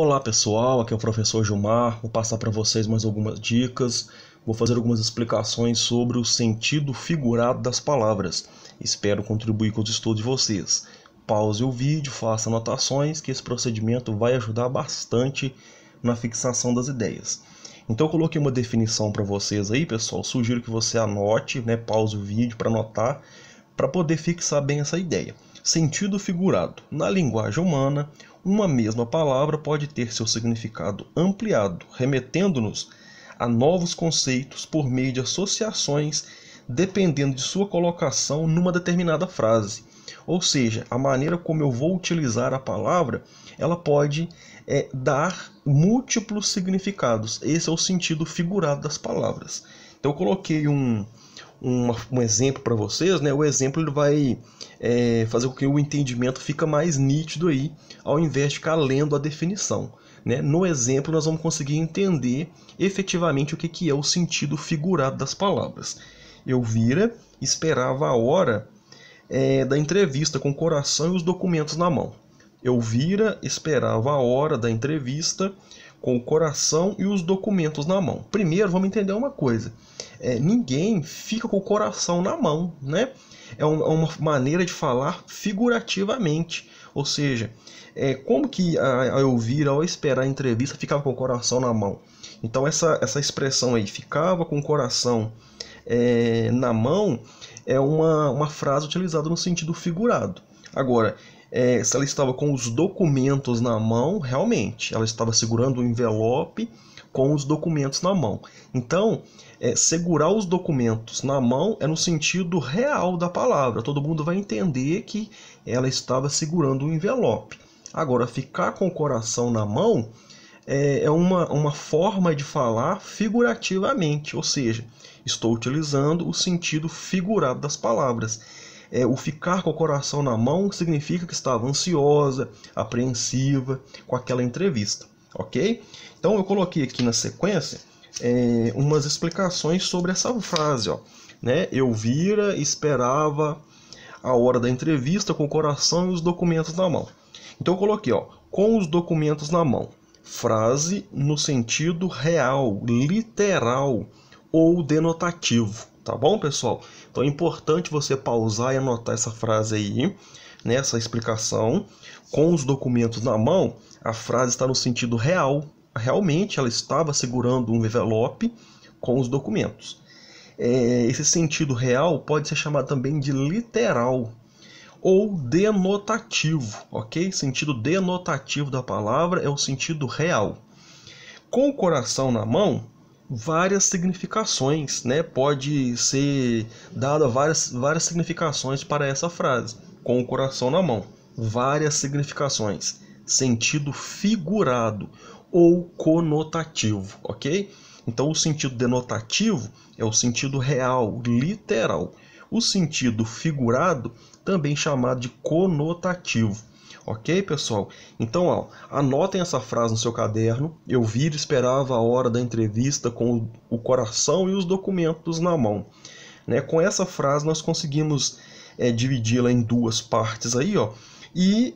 Olá pessoal, aqui é o professor Gilmar, vou passar para vocês mais algumas dicas, vou fazer algumas explicações sobre o sentido figurado das palavras. Espero contribuir com os estudos de vocês. Pause o vídeo, faça anotações, que esse procedimento vai ajudar bastante na fixação das ideias. Então eu coloquei uma definição para vocês aí, pessoal, sugiro que você anote, pause o vídeo para anotar, para poder fixar bem essa ideia. Sentido figurado. Na linguagem humana, uma mesma palavra pode ter seu significado ampliado, remetendo-nos a novos conceitos por meio de associações, dependendo de sua colocação numa determinada frase. Ou seja, a maneira como eu vou utilizar a palavra, ela pode dar múltiplos significados. Esse é o sentido figurado das palavras. Então eu coloquei um exemplo para vocês, O exemplo ele vai fazer com que o entendimento fique mais nítido aí, ao invés de ficar lendo a definição. No exemplo nós vamos conseguir entender efetivamente o que é o sentido figurado das palavras. Elvira esperava a hora da entrevista com o coração e os documentos na mão. Elvira esperava a hora da entrevista com o coração e os documentos na mão. Primeiro, vamos entender uma coisa. Ninguém fica com o coração na mão, É uma maneira de falar figurativamente. Ou seja, como que a Elvira, ao esperar a entrevista, ficava com o coração na mão? Então, essa expressão aí, ficava com o coração na mão, é uma frase utilizada no sentido figurado. Agora, se ela estava com os documentos na mão, realmente, ela estava segurando o envelope com os documentos na mão. Então, segurar os documentos na mão é no sentido real da palavra. Todo mundo vai entender que ela estava segurando o envelope. Agora, ficar com o coração na mão é uma forma de falar figurativamente, ou seja, estou utilizando o sentido figurado das palavras. O ficar com o coração na mão significa que estava ansiosa, apreensiva com aquela entrevista, ok? Então eu coloquei aqui na sequência umas explicações sobre essa frase, Elvira esperava a hora da entrevista com o coração e os documentos na mão. Então eu coloquei, com os documentos na mão. Frase no sentido real, literal ou denotativo. Tá bom, pessoal? Então é importante você pausar e anotar essa frase aí, essa explicação. Com os documentos na mão, a frase está no sentido real. Realmente ela estava segurando um envelope com os documentos. Esse sentido real pode ser chamado também de literal ou denotativo, ok? Sentido denotativo da palavra é o sentido real. Com o coração na mão, várias significações, Pode ser dada várias significações para essa frase. Com o coração na mão, várias significações. Sentido figurado ou conotativo, ok? Então o sentido denotativo é o sentido real, literal. O sentido figurado, também chamado de conotativo. Ok, pessoal? Então, anotem essa frase no seu caderno. Elvira esperava a hora da entrevista com o coração e os documentos na mão. Com essa frase, nós conseguimos dividi-la em duas partes aí, e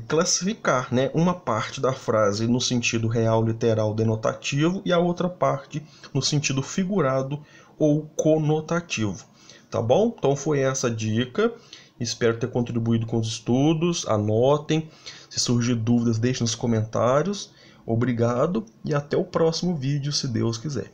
classificar, uma parte da frase no sentido real, literal, denotativo e a outra parte no sentido figurado ou conotativo. Tá bom? Então foi essa a dica. Espero ter contribuído com os estudos. Anotem. Se surgir dúvidas, deixem nos comentários. Obrigado e até o próximo vídeo, se Deus quiser.